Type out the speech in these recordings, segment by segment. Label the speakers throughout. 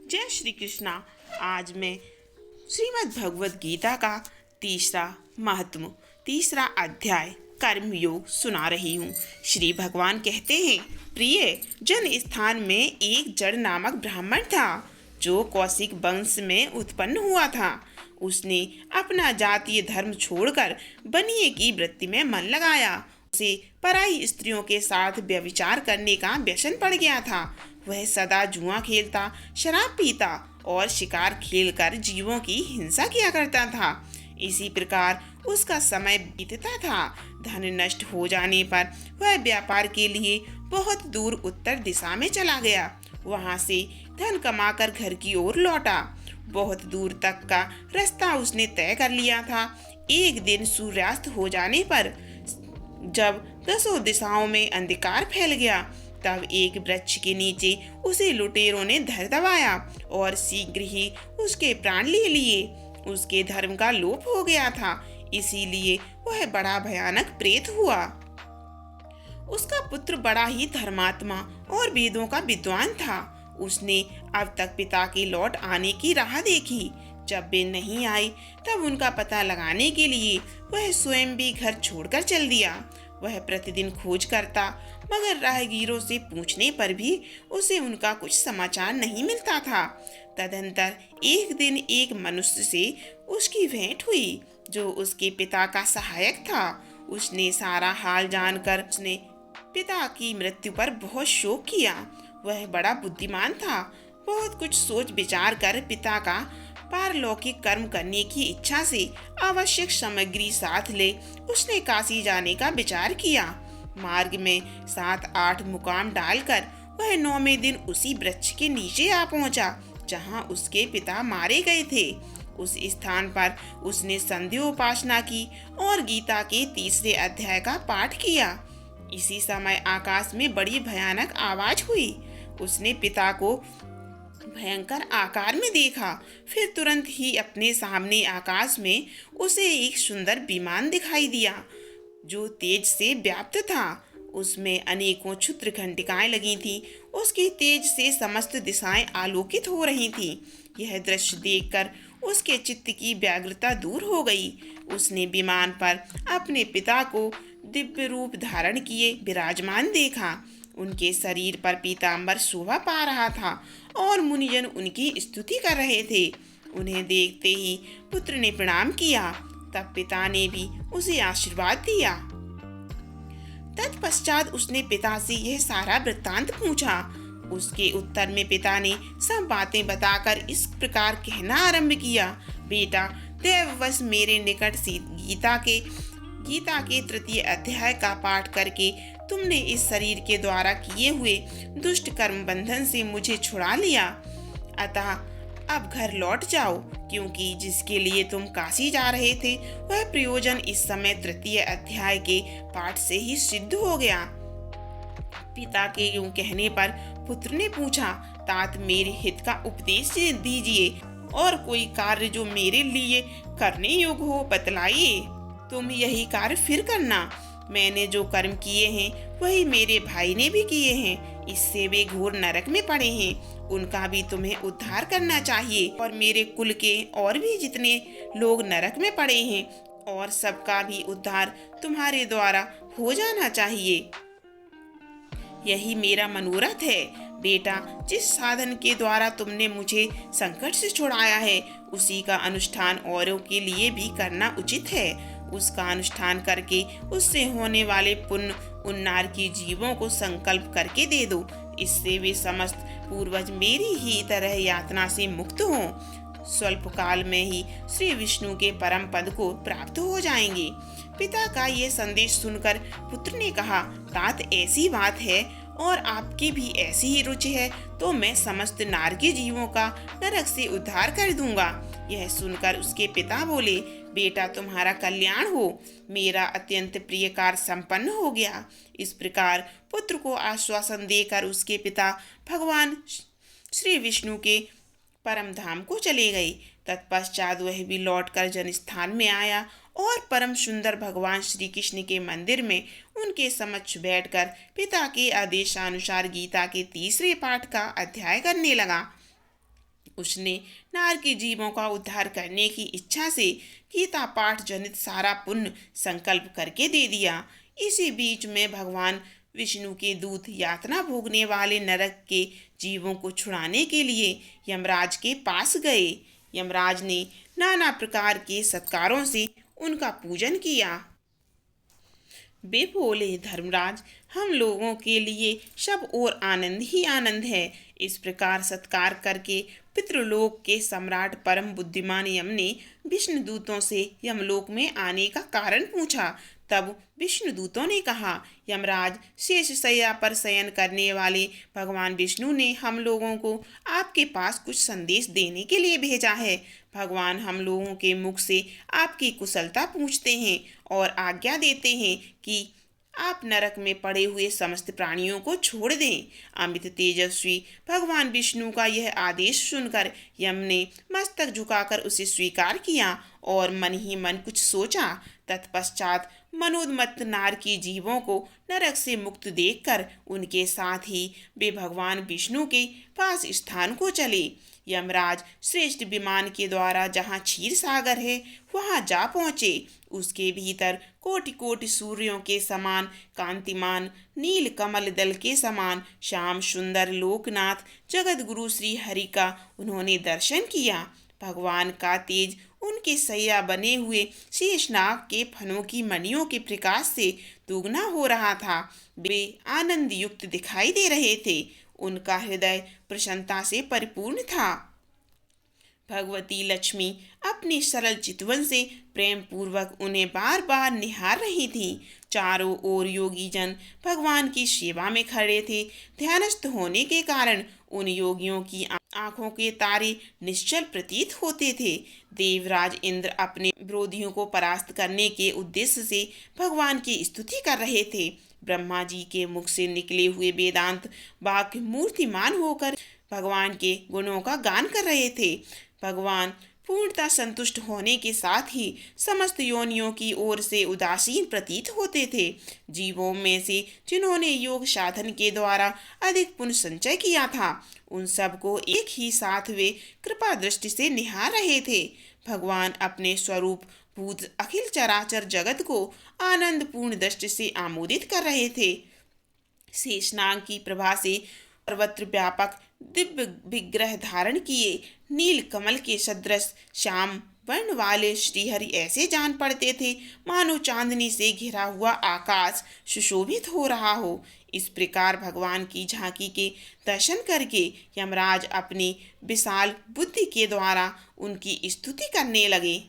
Speaker 1: जय श्री कृष्णा। आज मैं श्रीमद् भगवद गीता का तीसरा अध्याय कर्म योग सुना रही हूँ। श्री भगवान कहते हैं, प्रिय जन स्थान में एक जड़ नामक ब्राह्मण था जो कौशिक वंश में उत्पन्न हुआ था। उसने अपना जातीय धर्म छोड़कर बनिए की वृत्ति में मन लगाया। उसे पराई स्त्रियों के साथ व्यभिचार करने का व्यसन पड़ गया था। वह सदा जुआ खेलता, शराब पीता और शिकार खेलकर जीवों की हिंसा किया करता था। इसी प्रकार उसका समय बीतता था। धन नष्ट हो जाने पर वह व्यापार के लिए बहुत दूर उत्तर दिशा में चला गया। वहां से धन कमाकर घर की ओर लौटा। बहुत दूर तक का रास्ता उसने तय कर लिया था। एक दिन सूर्यास्त हो जाने पर जब दसों दिशाओं में अंधकार फैल गया, तब एक वृक्ष के नीचे उसे लुटेरों ने धर दबाया और शीघ्र ही उसके प्राण ले लिए। उसके धर्म का लोप हो गया था, इसीलिए वह बड़ा भयानक प्रेत हुआ। उसका पुत्र बड़ा ही धर्मात्मा और वेदों का विद्वान था। उसने अब तक पिता के लौट आने की राह देखी। जब वे नहीं आए, तब उनका पता लगाने के लिए वह स्वयं भी घर छोड़कर चल दिया। वह प्रतिदिन खोज करता, मगर राहगीरों से पूछने पर भी उसे उनका कुछ समाचार नहीं मिलता था। तदंतर एक दिन एक मनुष्य से उसकी भेंट हुई जो उसके पिता का सहायक था। उसने सारा हाल जानकर उसने पिता की मृत्यु पर बहुत शोक किया। वह बड़ा बुद्धिमान था। बहुत कुछ सोच विचार कर पिता का पारलौकिक कर्म करने की इच्छा से आवश्यक सामग्री साथ ले उसने काशी जाने का विचार किया। मार्ग में 7-8 मुकाम डालकर वह 9वें दिन उसी वृक्ष के नीचे आ पहुंचा जहां उसके पिता मारे गए थे। उस स्थान पर उसने संध्योपासना की और गीता के 3रे अध्याय का पाठ किया। इसी समय आकाश में बड़ी भयानक आवाज हुई। उसने पिता को भयंकर आकार में देखा। फिर तुरंत ही अपने सामने आकाश में उसे एक सुंदर विमान दिखाई दिया जो तेज से व्याप्त था। उसमें अनेकों क्षुद्र घंटिकाएं लगी थीं। उसके तेज से समस्त दिशाएं आलोकित हो रही थीं। यह दृश्य देखकर उसके चित्त की व्यग्रता दूर हो गई। उसने विमान पर अपने पिता को दिव्य रूप धारण किए विराजमान देखा। उनके शरीर पर पीतांबर शोभा पा रहा था और मुनिजन उनकी स्तुति कर रहे थे। उन्हें देखते ही पुत्र ने प्रणाम किया। तब पिता ने भी उसे आशीर्वाद दिया। तत्पश्चात उसने पिता से यह सारा वृत्तांत पूछा। उसके उत्तर में पिता ने सब बातें बताकर इस प्रकार कहना आरंभ किया, बेटा, दैववश मेरे निकट से गीता के 3य अध्याय का पाठ करके तुमने इस शरीर के द्वारा किए हुए दुष्ट कर्म बंधन से मुझे छुड़ा लिया। अतः अब घर लौट जाओ, क्योंकि जिसके लिए तुम काशी जा रहे थे वह प्रयोजन इस समय 3य अध्याय के पाठ से ही सिद्ध हो गया। पिता के यूं कहने पर पुत्र ने पूछा, तात मेरे हित का उपदेश दीजिए और कोई कार्य जो मेरे लिए करने योग्य हो बतलाइए। तुम यही कार्य फिर करना। मैंने जो कर्म किए हैं वही मेरे भाई ने भी किए हैं। इससे वे घोर नरक में पड़े हैं। उनका भी तुम्हें उद्धार करना चाहिए और मेरे कुल के और भी जितने लोग नरक में पड़े हैं और सबका भी उद्धार तुम्हारे द्वारा हो जाना चाहिए। यही मेरा मनोरथ है। बेटा, जिस साधन के द्वारा तुमने मुझे संकट से छुड़ाया है उसी का अनुष्ठान औरों के लिए भी करना उचित है। उसका अनुष्ठान करके उससे होने वाले पुण्य उन नारकी जीवों को संकल्प करके दे दो। इससे वे समस्त पूर्वज मेरी ही तरह यातना से मुक्त हों। स्वल्प काल में ही श्री विष्णु के परम पद को प्राप्त हो जाएंगे। पिता का ये संदेश सुनकर पुत्र ने कहा, तात ऐसी बात है और आपकी भी ऐसी ही रुचि है तो मैं समस्त नारकी जीवों का नरक से उद्धार कर दूंगा। यह सुनकर उसके पिता बोले, बेटा, तुम्हारा कल्याण हो। मेरा अत्यंत प्रिय कार्य संपन्न हो गया। इस प्रकार पुत्र को आश्वासन देकर उसके पिता भगवान श्री विष्णु के परम धाम को चले गई। तत्पश्चात वह भी लौटकर जनस्थान में आया और परम सुंदर भगवान श्री कृष्ण के मंदिर में उनके समक्ष बैठकर पिता के आदेशानुसार गीता के 3रे पाठ का अध्याय करने लगा। उसने नार के जीवों का उद्धार करने की इच्छा से गीता पाठ जनित सारा पुण्य संकल्प करके दे दिया। इसी बीच में भगवान विष्णु के दूत यातना भोगने वाले नरक के जीवों को छुड़ाने के लिए यमराज के पास गए। यमराज ने नाना प्रकार के सत्कारों से उनका पूजन किया। वे बोले, धर्मराज, हम लोगों के लिए सब और आनंद ही आनंद है। इस प्रकार सत्कार करके पितृलोक के सम्राट परम बुद्धिमान यम ने विष्णुदूतों से यमलोक में आने का कारण पूछा। तब विष्णुदूतों ने कहा, यमराज, शेष शैया पर शयन करने वाले भगवान विष्णु ने हम लोगों को आपके पास कुछ संदेश देने के लिए भेजा है। भगवान हम लोगों के मुख से आपकी कुशलता पूछते हैं और आज्ञा देते हैं कि आप नरक में पड़े हुए समस्त प्राणियों को छोड़ दें। अमित तेजस्वी भगवान विष्णु का यह आदेश सुनकर यम ने मस्तक झुकाकर उसे स्वीकार किया और मन ही मन कुछ सोचा। तत्पश्चात मनोन्मत्त नार की जीवों को नरक से मुक्त देखकर उनके साथ ही वे भगवान विष्णु के पास स्थान को चले। यमराज श्रेष्ठ विमान के द्वारा जहाँ क्षीर सागर है वहाँ जा पहुँचे। उसके भीतर कोटि कोटि सूर्यों के समान कांतिमान नील कमल दल के समान श्याम सुंदर लोकनाथ जगत गुरु श्री हरि का उन्होंने दर्शन किया। भगवान का तेज उनके सैया बने हुए शेषनाग के फनों की मणियों के प्रकाश से दुगना हो रहा था। वे आनंद युक्त दिखाई दे रहे थे। उनका हृदय प्रसन्नता से परिपूर्ण था। भगवती लक्ष्मी अपने सरल चितवन से प्रेम पूर्वक उन्हें बार बार निहार रही थीं। चारों ओर योगी जन भगवान की सेवा में खड़े थे। ध्यानस्थ होने के कारण उन योगियों की आंखों के तारे निश्चल प्रतीत होते थे। देवराज इंद्र अपने विरोधियों को परास्त करने के उद्देश्य से भगवान की स्तुति कर रहे थे। ब्रह्मा जी के मुख से निकले हुए वेदांत वाक्य मूर्तिमान होकर भगवान के गुणों का गान कर रहे थे। भगवान पूर्णतः संतुष्ट होने के साथ ही समस्त योनियों की ओर से उदासीन प्रतीत होते थे। जीवों में से जिन्होंने योग साधन के द्वारा अधिक पुण्य संचय किया था, उन सबको एक ही साथ वे कृपा दृष्टि से निहार रहे थे। भगवान अपने स्वरूप भूत अखिल चराचर जगत को आनंद पूर्ण दृष्टि से आमोदित कर रहे थे। शेषनाग की प्रभा से सर्वत्र व्यापक दिव्य विग्रह धारण किए नील कमल के सदृश श्याम वर्ण वाले श्रीहरि ऐसे जान पड़ते थे मानो चांदनी से घिरा हुआ आकाश सुशोभित हो रहा हो। इस प्रकार भगवान की झांकी के दर्शन करके यमराज अपनी विशाल बुद्धि के द्वारा उनकी स्तुति करने लगे।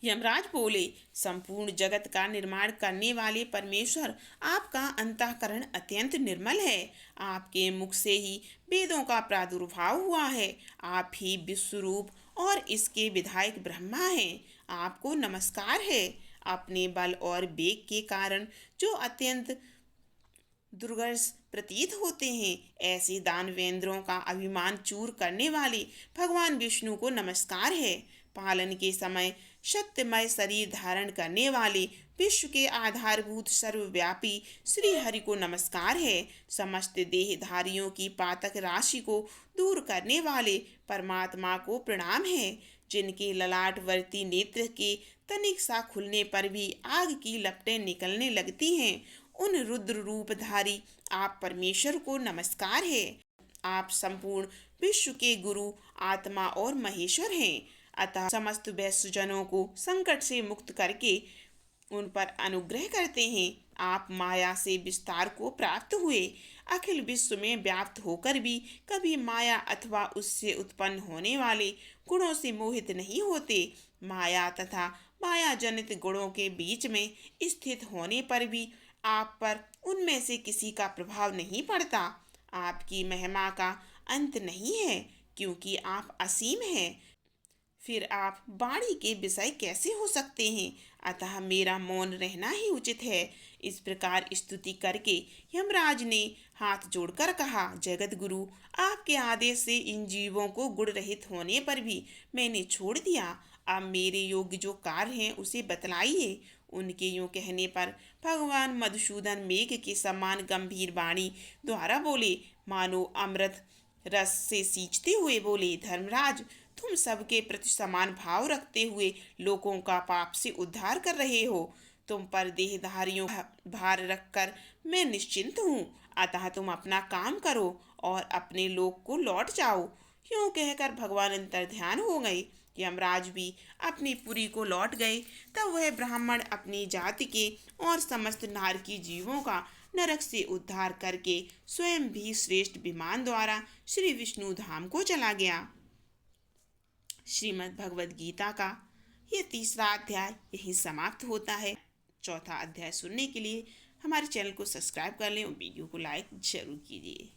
Speaker 1: यमराज बोले, संपूर्ण जगत का निर्माण करने वाले परमेश्वर, आपका अंतःकरण अत्यंत निर्मल है। आपके मुख से ही वेदों का प्रादुर्भाव हुआ है। आप ही विश्वरूप और इसके विधायक ब्रह्मा हैं। आपको नमस्कार है। अपने बल और वेग के कारण जो अत्यंत दुर्गर्ष प्रतीत होते हैं, ऐसे दानवेंद्रों का अभिमान चूर करने वाले भगवान विष्णु को नमस्कार है। पालन के समय सत्यमय शरीर धारण करने वाले विश्व के आधारभूत सर्वव्यापी श्री हरि को नमस्कार है। समस्त देहधारियों की पातक राशि को दूर करने वाले परमात्मा को प्रणाम है। जिनके ललाटवर्ती नेत्र के तनिक सा खुलने पर भी आग की लपटें निकलने लगती हैं, उन रुद्र रूपधारी आप परमेश्वर को नमस्कार है। आप संपूर्ण विश्व के गुरु आत्मा और महेश्वर हैं। अतः समस्त वैश्यजनों को संकट से मुक्त करके उन पर अनुग्रह करते हैं। आप माया से विस्तार को प्राप्त हुए अखिल विश्व में व्याप्त होकर भी कभी माया अथवा उससे उत्पन्न होने वाले गुणों से मोहित नहीं होते। माया तथा माया जनित गुणों के बीच में स्थित होने पर भी आप पर उनमें से किसी का प्रभाव नहीं पड़ता। आपकी महिमा का अंत नहीं है, क्योंकि आप असीम हैं। फिर आप वाणी के विषय कैसे हो सकते हैं? अतः मेरा मौन रहना ही उचित है। इस प्रकार स्तुति करके यमराज ने हाथ जोड़कर कहा, जगत गुरु, आपके आदेश से इन जीवों को गुण रहित होने पर भी मैंने छोड़ दिया। अब मेरे योग्य जो कार्य हैं उसे बतलाइए। उनके यूँ कहने पर भगवान मधुसूदन मेघ के समान गंभीर वाणी द्वारा बोले, मानो अमृत रस से सींचते हुए बोले, धर्मराज, तुम सबके प्रति समान भाव रखते हुए लोगों का पाप से उद्धार कर रहे हो। तुम पर देहधारियों का भार रखकर मैं निश्चिंत हूँ, अतः तुम अपना काम करो और अपने लोक को लौट जाओ। यूं कहकर भगवान अंतर्ध्यान हो गए। यमराज भी अपनी पुरी को लौट गए। तब वह ब्राह्मण अपनी जाति के और समस्त नारकी जीवों का नरक से उद्धार करके स्वयं भी श्रेष्ठ विमान द्वारा श्री विष्णु धाम को चला गया। श्रीमद् भगवद गीता का ये तीसरा अध्याय यही समाप्त होता है। चौथा अध्याय सुनने के लिए हमारे चैनल को सब्सक्राइब कर लें और वीडियो को लाइक जरूर कीजिए।